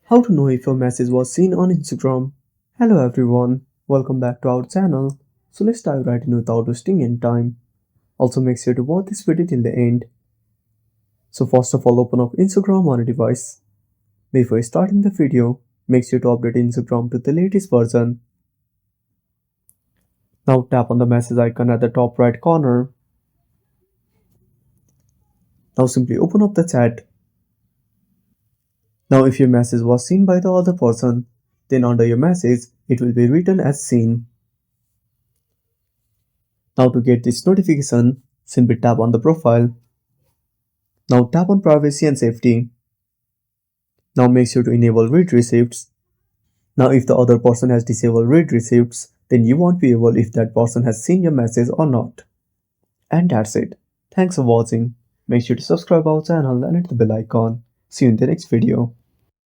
How to know if your message was seen on Instagram? Hello everyone, welcome back to our channel. So let's dive right in without wasting any time. Also make sure to watch this video till the end. So first of all, open up Instagram on a device. Before starting the video, make sure to update Instagram to the latest version. Now tap on the message icon at the top right corner. Now simply open up the chat. Now if your message was seen by the other person, then under your message, it will be written as seen. Now to get this notification, simply tap on the profile. Now tap on privacy and safety. Now make sure to enable read receipts. Now if the other person has disabled read receipts, then you won't be able if that person has seen your message or not. And that's it. Thanks for watching. Make sure to subscribe our channel and hit the bell icon. See you in the next video.